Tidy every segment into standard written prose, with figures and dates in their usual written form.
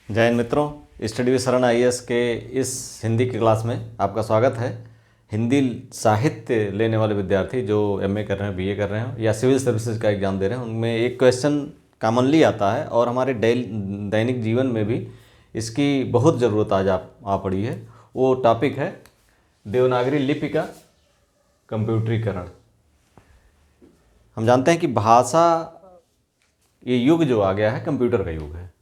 जय हिंद मित्रों, study with शरण आईएएस के इस हिंदी की क्लास में आपका स्वागत है। हिंदी साहित्य लेने वाले विद्यार्थी जो एमए कर रहे हैं, बीए कर रहे हैं या सिविल सर्विसेज का एग्ज़ाम दे रहे हैं, उनमें एक क्वेश्चन कॉमनली आता है और हमारे दैनिक जीवन में भी इसकी बहुत ज़रूरत आज आ पड़ी है। वो टॉपिक है देवनागरी लिपि का कंप्यूटरीकरण। हम जानते हैं कि भाषा, ये युग जो आ गया है कंप्यूटर का युग है।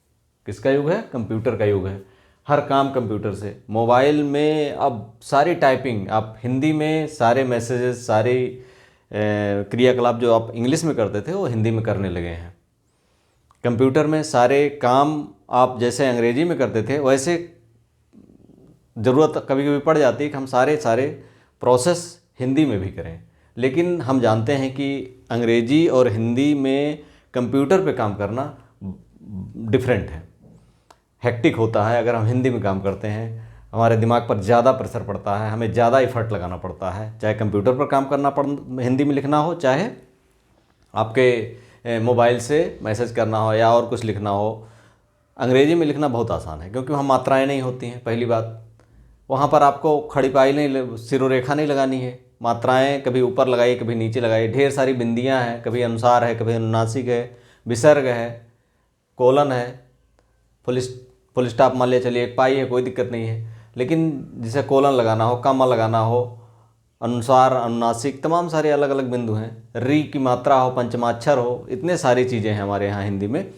किसका युग है? कंप्यूटर का युग है। हर काम कंप्यूटर से, मोबाइल में अब सारी टाइपिंग, आप हिंदी में सारे मैसेजेस, सारी क्रियाकलाप जो आप इंग्लिश में करते थे वो हिंदी में करने लगे हैं। कंप्यूटर में सारे काम आप जैसे अंग्रेजी में करते थे वैसे ज़रूरत कभी कभी पड़ जाती है कि हम सारे प्रोसेस हिंदी में भी करें। लेकिन हम जानते हैं कि अंग्रेजी और हिंदी में कंप्यूटर पे काम करना डिफरेंट है, हेक्टिक होता है। अगर हम हिंदी में काम करते हैं हमारे दिमाग पर ज़्यादा प्रेशर पड़ता है, हमें ज़्यादा एफर्ट लगाना पड़ता है, चाहे कंप्यूटर पर काम करना हिंदी में लिखना हो, चाहे आपके मोबाइल से मैसेज करना हो या और कुछ लिखना हो। अंग्रेजी में लिखना बहुत आसान है क्योंकि वहाँ मात्राएं नहीं होती हैं। पहली बात, वहाँ पर आपको खड़ी पाई नहीं, सिरोरेखा नहीं लगानी है। मात्राएं कभी ऊपर लगाई, कभी नीचे लगाई, ढेर सारी बिंदियाँ हैं, कभी अनुसार है, कभी अनुनासिक है, विसर्ग है, कोलन है, फुल स्टॉप मान लिया, चलिए एक पाई है, कोई दिक्कत नहीं है। लेकिन जिसे कोलन लगाना हो, कॉमा लगाना हो, अनुसार, अनुनासिक, तमाम सारे अलग अलग बिंदु हैं, री की मात्रा हो, पंचमाक्षर हो, इतने सारी चीज़ें हैं हमारे यहाँ हिंदी में।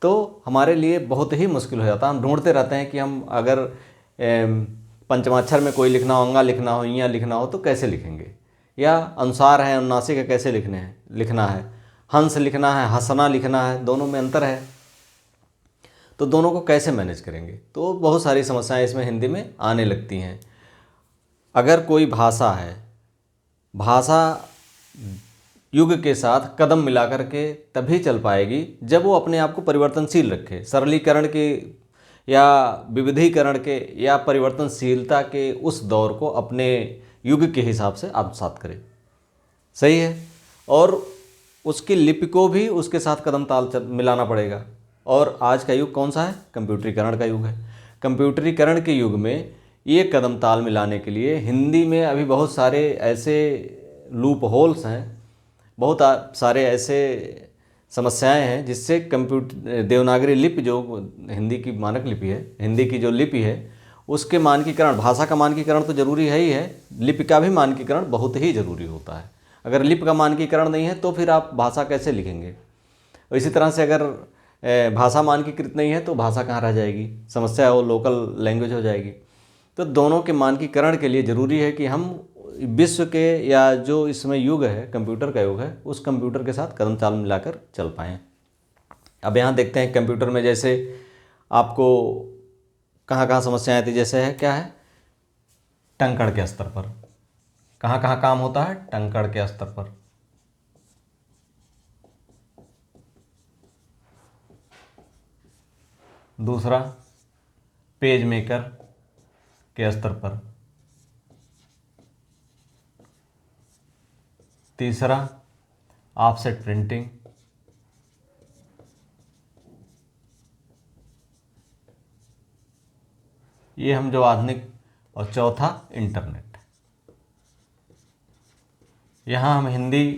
तो हमारे लिए बहुत ही मुश्किल हो जाता है। हम ढूंढते रहते हैं कि हम अगर पंचमाक्षर में कोई लिखना हो, अंगा लिखना हो, इयाँ लिखना हो तो कैसे लिखेंगे, या अनुसार है, अनुनासिक है, कैसे लिखना है, हंस लिखना है, हंसना लिखना है, दोनों में अंतर है, तो दोनों को कैसे मैनेज करेंगे। तो बहुत सारी समस्याएं इसमें हिंदी में आने लगती हैं। अगर कोई भाषा है, भाषा युग के साथ कदम मिलाकर के तभी चल पाएगी जब वो अपने आप को परिवर्तनशील रखे, सरलीकरण के या विविधीकरण के या परिवर्तनशीलता के उस दौर को अपने युग के हिसाब से आत्मसात करे। सही है। और उसकी लिपि को भी उसके साथ कदम ताल मिलाना पड़ेगा। और आज का युग कौन सा है? कंप्यूटरीकरण का युग है। कंप्यूटरीकरण के युग में ये कदम ताल मिलाने के लिए हिंदी में अभी बहुत सारे ऐसे लूप होल्स हैं, बहुत सारे ऐसे समस्याएं हैं जिससे देवनागरी लिपि जो हिंदी की मानक लिपि है, हिंदी की जो लिपि है उसके मानकीकरण, भाषा का मानकीकरण तो ज़रूरी है ही है, लिपि का भी मानकीकरण बहुत ही ज़रूरी होता है। अगर लिपि का मानकीकरण नहीं है तो फिर आप भाषा कैसे लिखेंगे। इसी तरह से अगर भाषा मानकीकृत नहीं है तो भाषा कहाँ रह जाएगी, समस्या वो लोकल लैंग्वेज हो जाएगी। तो दोनों के मानकीकरण के लिए ज़रूरी है कि हम विश्व के या जो इसमें युग है, कंप्यूटर का युग है, उस कंप्यूटर के साथ कदम ताल मिलाकर चल पाएँ। अब यहाँ देखते हैं कंप्यूटर में जैसे आपको कहाँ कहाँ समस्याएं आती, जैसे है क्या है, टंकण के स्तर पर कहाँ कहाँ काम होता है, टंकण के स्तर पर। दूसरा, पेज मेकर के स्तर पर। तीसरा, ऑफसेट प्रिंटिंग। ये हम जो आधुनिक, और चौथा इंटरनेट। यहाँ हम हिंदी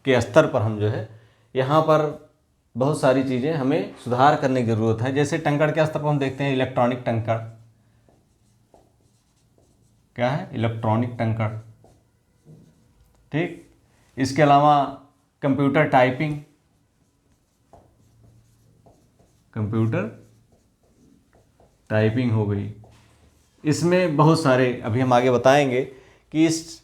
के स्तर पर हम जो है यहाँ पर बहुत सारी चीज़ें हमें सुधार करने की ज़रूरत है। जैसे टंकण के स्तर पर हम देखते हैं इलेक्ट्रॉनिक टंकण। क्या है? इलेक्ट्रॉनिक टंकण। ठीक। इसके अलावा कंप्यूटर टाइपिंग, कंप्यूटर टाइपिंग हो गई। इसमें बहुत सारे, अभी हम आगे बताएंगे कि इस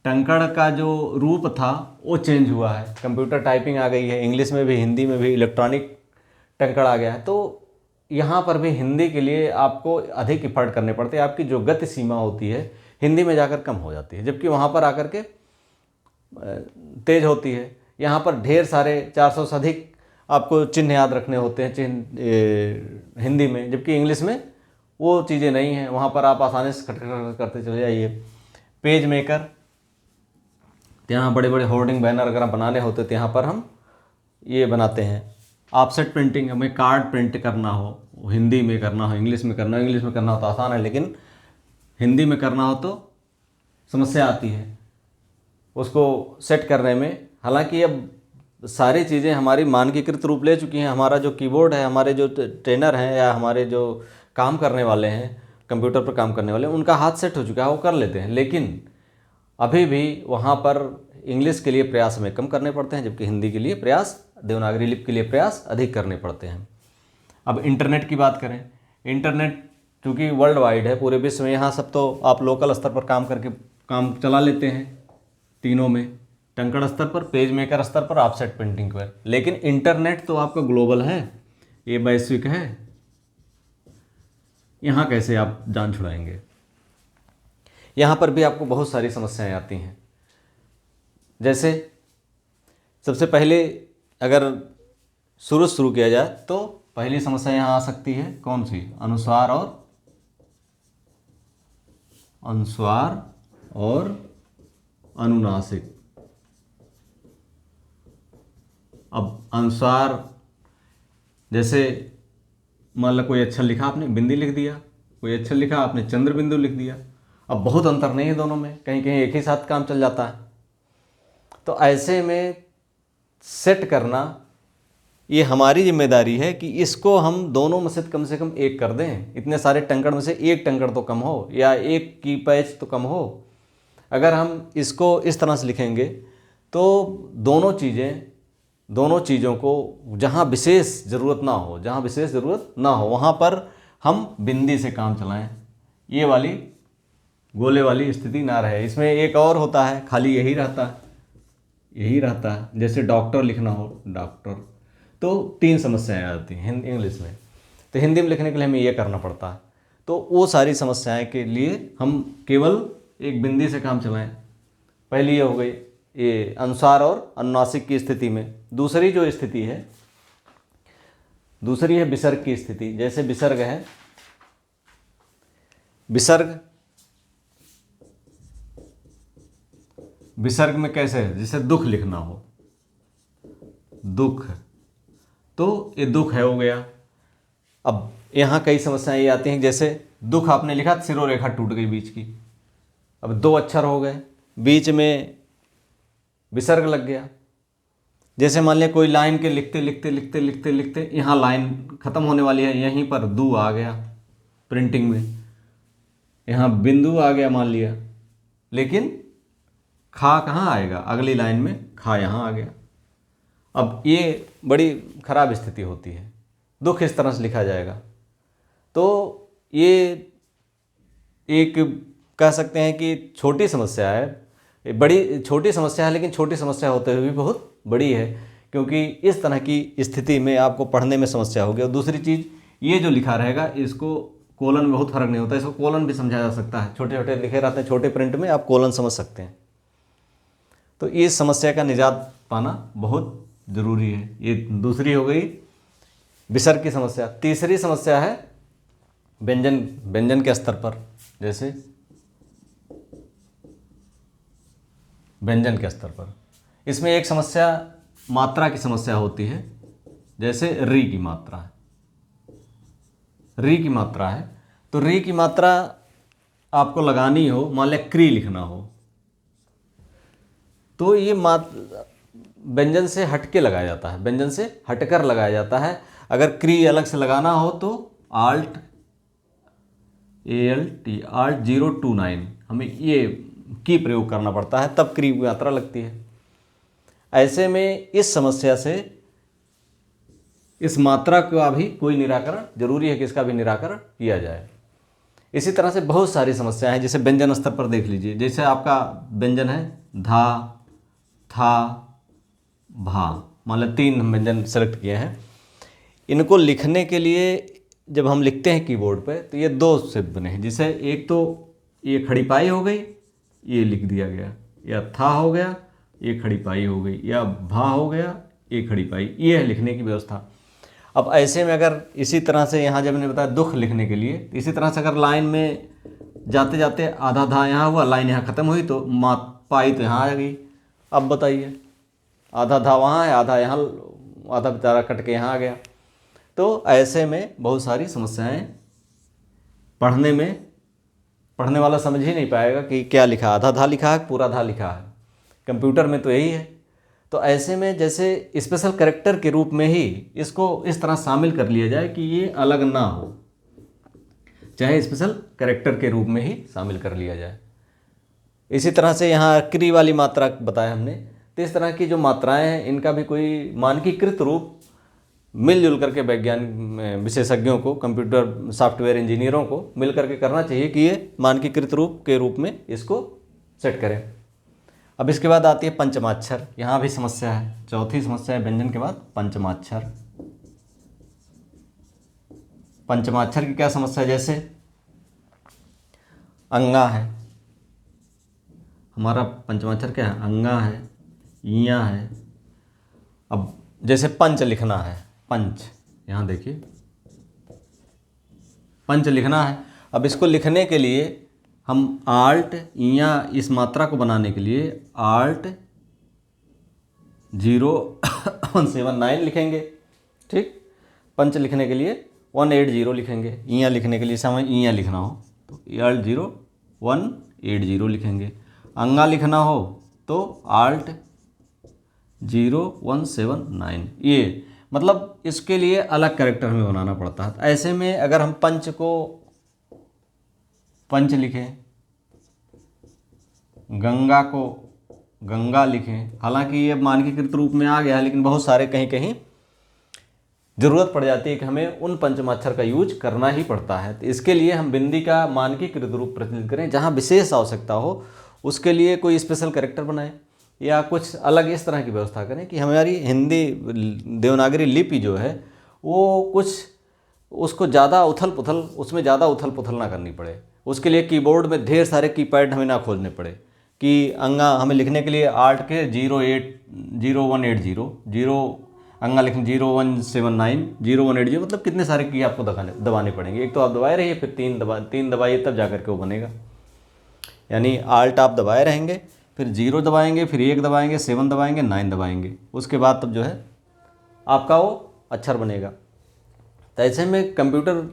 टंकण का जो रूप था वो चेंज हुआ है, कंप्यूटर टाइपिंग आ गई है, इंग्लिश में भी हिंदी में भी इलेक्ट्रॉनिक टंकण आ गया है। तो यहाँ पर भी हिंदी के लिए आपको अधिक एफर्ट करने पड़ते हैं। आपकी जो गति सीमा होती है हिंदी में जाकर कम हो जाती है, जबकि वहाँ पर आकर के तेज होती है। यहाँ पर ढेर सारे 400 से अधिक आपको चिन्ह याद रखने होते हैं, चिन्ह हिंदी में, जबकि इंग्लिश में वो चीज़ें नहीं हैं। वहाँ पर आप आसानी से खटखट करते चले जाइए। पेज मेकर, तो यहाँ बड़े बड़े होर्डिंग बैनर अगर बनाने होते तो यहाँ पर हम ये बनाते हैं। ऑफसेट प्रिंटिंग, हमें कार्ड प्रिंट करना हो, हिंदी में करना हो, इंग्लिश में करना हो, इंग्लिश में करना हो तो आसान है, लेकिन हिंदी में करना हो तो समस्या आती है उसको सेट करने में। हालांकि अब सारी चीज़ें हमारी मानकीकृत रूप ले चुकी हैं। हमारा जो कीबोर्ड है, हमारे जो ट्रेनर हैं या हमारे जो काम करने वाले हैं, कंप्यूटर पर काम करने वाले, उनका हाथ सेट हो चुका है, वो कर लेते हैं। लेकिन अभी भी वहाँ पर इंग्लिश के लिए प्रयास हमें कम करने पड़ते हैं, जबकि हिंदी के लिए प्रयास, देवनागरी लिपि के लिए प्रयास अधिक करने पड़ते हैं। अब इंटरनेट की बात करें, इंटरनेट चूँकि वर्ल्ड वाइड है, पूरे विश्व में, यहाँ सब तो आप लोकल स्तर पर काम करके काम चला लेते हैं तीनों में, टंकड़ स्तर पर, पेज मेकर स्तर पर, ऑफसेट प्रिंटिंग पर। लेकिन इंटरनेट तो आपका ग्लोबल है, ये वैश्विक है, यहाँ कैसे आप जान छुड़ाएंगे? यहाँ पर भी आपको बहुत सारी समस्याएं आती हैं। जैसे सबसे पहले अगर शुरू किया जाए तो पहली समस्या यहाँ आ सकती है, कौन सी? अनुस्वार और अनुनासिक। अब अनुस्वार, जैसे मान लो कोई अक्षर लिखा आपने बिंदी लिख दिया, कोई अक्षर लिखा आपने चंद्र बिंदु लिख दिया। अब बहुत अंतर नहीं है दोनों में, कहीं कहीं एक ही साथ काम चल जाता है। तो ऐसे में सेट करना ये हमारी जिम्मेदारी है कि इसको हम दोनों में से कम एक कर दें। इतने सारे टंकड़ में से एक टंकड़ तो कम हो, या एक की पैच तो कम हो। अगर हम इसको इस तरह से लिखेंगे तो दोनों चीज़ों को जहाँ विशेष ज़रूरत ना हो वहाँ पर हम बिंदी से काम चलाएं, ये वाली गोले वाली स्थिति ना रहे। इसमें एक और होता है, खाली यही रहता है। जैसे डॉक्टर लिखना हो, डॉक्टर, तो 3 समस्याएं आती हैं इंग्लिश में, तो हिंदी में लिखने के लिए हमें ये करना पड़ता है। तो वो सारी समस्याएं के लिए हम केवल एक बिंदी से काम चलाएं। पहली ये हो गई, ये अनुस्वार और अनुनासिक की स्थिति में। दूसरी जो स्थिति है, दूसरी है विसर्ग की स्थिति। जैसे विसर्ग है, विसर्ग में कैसे है? जैसे दुख लिखना हो, दुख, तो ये दुख है हो गया। अब यहाँ कई समस्याएं ये आती हैं, जैसे दुख आपने लिखा, सिरोरेखा टूट गई बीच की, अब 2 अक्षर हो गए, बीच में विसर्ग लग गया। जैसे मान लिया कोई लाइन के लिखते यहाँ लाइन ख़त्म होने वाली है, यहीं पर दू आ गया प्रिंटिंग में, यहाँ बिंदु आ गया मान लिया, लेकिन खा कहाँ आएगा? अगली लाइन में खा यहाँ आ गया। अब ये बड़ी खराब स्थिति होती है, दुख इस तरह से लिखा जाएगा। तो ये एक कह सकते हैं कि छोटी समस्या है, बड़ी छोटी समस्या है, लेकिन छोटी समस्या होते हुए भी बहुत बड़ी है, क्योंकि इस तरह की स्थिति में आपको पढ़ने में समस्या होगी। और दूसरी चीज़, ये जो लिखा रहेगा इसको कोलन में बहुत फर्क नहीं होता, इसको कोलन भी समझा जा सकता है। छोटे छोटे लिखे रहते हैं, छोटे प्रिंट में आप कोलन समझ सकते हैं। तो इस समस्या का निजात पाना बहुत ज़रूरी है। ये दूसरी हो गई विसर्ग की समस्या। तीसरी समस्या है व्यंजन के स्तर पर। जैसे व्यंजन के स्तर पर, इसमें एक समस्या मात्रा की समस्या होती है। जैसे री की मात्रा है, तो री की मात्रा आपको लगानी हो, मान लिया क्री लिखना हो, तो ये व्यंजन से हटके लगाया जाता है, व्यंजन से हटकर लगाया जाता है। अगर क्री अलग से लगाना हो तो ALT 029 हमें ये की प्रयोग करना पड़ता है, तब क्री की मात्रा लगती है। ऐसे में इस समस्या से, इस मात्रा का भी कोई निराकरण जरूरी है कि इसका भी निराकरण किया जाए। इसी तरह से बहुत सारी समस्याएं हैं। जैसे व्यंजन स्तर पर देख लीजिए, जैसे आपका व्यंजन है धा, था, भा, मान लो 3 हम व्यंजन सेलेक्ट किए हैं। इनको लिखने के लिए जब हम लिखते हैं कीबोर्ड पे, तो ये 2 से बने हैं। जैसे एक तो ये खड़ी पाई हो गई, ये लिख दिया गया, या था हो गया, ये खड़ी पाई हो गई, या भा हो गया, ये खड़ी पाई, ये है लिखने की व्यवस्था। अब ऐसे में अगर इसी तरह से यहाँ जब मैंने बताया दुख लिखने के लिए, इसी तरह से अगर लाइन में जाते जाते आधा धा यहाँ हुआ, लाइन यहाँ ख़त्म हुई, तो पाई तो यहाँ आ गई। अब बताइए, आधा धा वहाँ है, आधा यहाँ, आधा बेचारा कट के यहाँ आ गया। तो ऐसे में बहुत सारी समस्याएं पढ़ने वाला समझ ही नहीं पाएगा कि क्या लिखा, आधा धा लिखा है पूरा धा लिखा है। कंप्यूटर में तो यही है। तो ऐसे में जैसे स्पेशल कैरेक्टर के रूप में ही इसको इस तरह शामिल कर लिया जाए कि ये अलग ना हो, चाहे स्पेशल कैरेक्टर के रूप में ही शामिल कर लिया जाए। इसी तरह से यहाँ क्री वाली मात्रा बताया हमने। तो इस तरह की जो मात्राएं हैं इनका भी कोई मानकीकृत रूप मिलजुल करके वैज्ञानिक विशेषज्ञों को, कंप्यूटर सॉफ्टवेयर इंजीनियरों को मिल करके करना चाहिए कि ये मानकीकृत रूप के रूप में इसको सेट करें। अब इसके बाद आती है पंचमाक्षर। यहाँ भी समस्या है, चौथी समस्या है व्यंजन के बाद पंचमाक्षर। पंचमाक्षर की क्या समस्या है? जैसे अंगा है, हमारा पंचमाक्षर क्या है? अंगा है, इया है। अब जैसे पंच लिखना है, पंच, यहाँ देखिए पंच लिखना है। अब इसको लिखने के लिए हम आल्ट या इस मात्रा को बनाने के लिए आल्ट 0179 लिखेंगे, ठीक। पंच लिखने के लिए 180 लिखेंगे। इया लिखने के लिए समय इया लिखना हो तो आल्ट 0180 लिखेंगे। अंगा लिखना हो तो आल्ट 0179। ये मतलब इसके लिए अलग कैरेक्टर हमें बनाना पड़ता है। ऐसे में अगर हम पंच को पंच लिखें, गंगा को गंगा लिखें, हालांकि ये मानकीकृत रूप में आ गया है, लेकिन बहुत सारे कहीं कहीं ज़रूरत पड़ जाती है कि हमें उन पंचमाक्षर का यूज करना ही पड़ता है। तो इसके लिए हम बिंदी का मानकीकृत रूप प्रचलित करें। जहाँ विशेष आवश्यकता हो उसके लिए कोई स्पेशल कैरेक्टर बनाएं या कुछ अलग इस तरह की व्यवस्था करें कि हमारी हिंदी देवनागरी लिपि जो है वो कुछ उसको ज़्यादा उथल पुथल, उसमें ज़्यादा उथल पुथल ना करनी पड़े। उसके लिए कीबोर्ड में ढेर सारे कीपैड हमें ना खोजने पड़े कि अंगा हमें लिखने के लिए आर्ट के 0180 अंगा लिखें 0179 0180, मतलब कितने सारे की आपको दबाने पड़ेंगे। एक तो आप दबाए रहिए, फिर तीन दबाइए, तब जा करके वो बनेगा। यानी आल्ट आप दबाए रहेंगे, फिर 0 दबाएंगे, फिर 1 दबाएंगे, 7 दबाएंगे, 9 दबाएंगे, उसके बाद तब जो है आपका वो अक्षर बनेगा। तो ऐसे में कंप्यूटर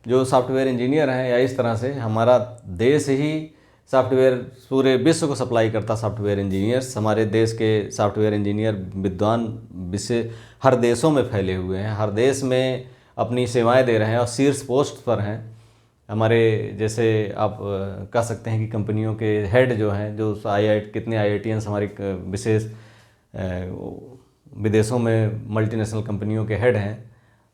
जो सॉफ्टवेयर इंजीनियर हैं, या इस तरह से हमारा देश ही सॉफ्टवेयर पूरे विश्व को सप्लाई करता सॉफ्टवेयर इंजीनियर्स, हमारे देश के सॉफ्टवेयर इंजीनियर विद्वान विषय हर देशों में फैले हुए हैं, हर देश में अपनी सेवाएं दे रहे हैं और शीर्ष पोस्ट पर हैं। हमारे जैसे आप कह सकते हैं कि कंपनियों के हेड जो हैं, जो कितने IITians हमारी विशेष विदेशों में मल्टीनेशनल कंपनियों के हेड हैं।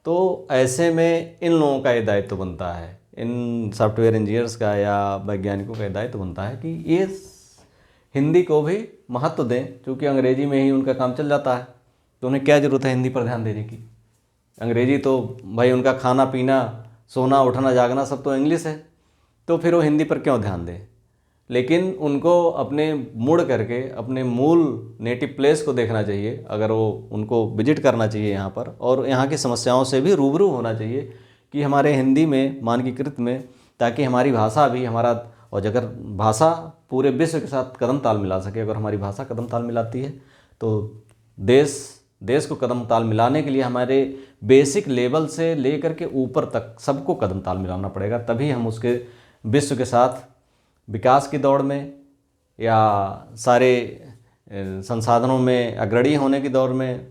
तो ऐसे में इन लोगों का ये दायित्व बनता है, इन सॉफ्टवेयर इंजीनियर्स का या वैज्ञानिकों का ये दायित्व बनता है कि ये हिंदी को भी महत्व दें, क्योंकि अंग्रेजी में ही उनका काम चल जाता है। तो उन्हें क्या ज़रूरत है हिंदी पर ध्यान देने की? अंग्रेजी तो भाई उनका खाना पीना, सोना उठना जागना सब तो इंग्लिश है, तो फिर वो हिंदी पर क्यों ध्यान दें? लेकिन उनको अपने मुड़ करके अपने मूल नेटिव प्लेस को देखना चाहिए, अगर वो उनको विजिट करना चाहिए यहाँ पर, और यहाँ की समस्याओं से भी रूबरू होना चाहिए कि हमारे हिंदी में मानकीकृत में, ताकि हमारी भाषा भी और अगर भाषा पूरे विश्व के साथ कदम ताल मिला सके। अगर हमारी भाषा कदम ताल मिलाती है तो देश को कदम ताल मिलाने के लिए हमारे बेसिक लेवल से लेकर के ऊपर तक सबको कदम ताल मिलाना पड़ेगा, तभी हम उसके विश्व के साथ विकास की दौड़ में या सारे संसाधनों में अग्रणी होने की दौर में,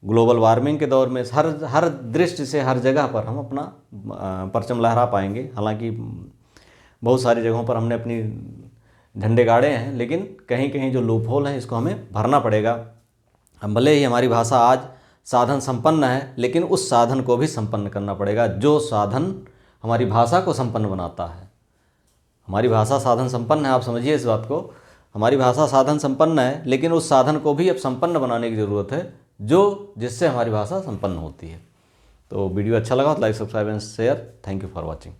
ग्लोबल वार्मिंग के दौर में हर दृष्टि से हर जगह पर हम अपना परचम लहरा पाएंगे। हालांकि बहुत सारी जगहों पर हमने अपनी झंडे गाड़े हैं, लेकिन कहीं कहीं जो लूप होल हैं इसको हमें भरना पड़ेगा। हम भले ही हमारी भाषा आज साधन संपन्न है, लेकिन उस साधन को भी संपन्न करना पड़ेगा जो साधन हमारी भाषा को संपन्न बनाता है। हमारी भाषा साधन संपन्न है, आप समझिए इस बात को। हमारी भाषा साधन संपन्न है, लेकिन उस साधन को भी अब संपन्न बनाने की ज़रूरत है जिससे हमारी भाषा संपन्न होती है। तो वीडियो अच्छा लगा तो like, subscribe and share. Thank you for watching.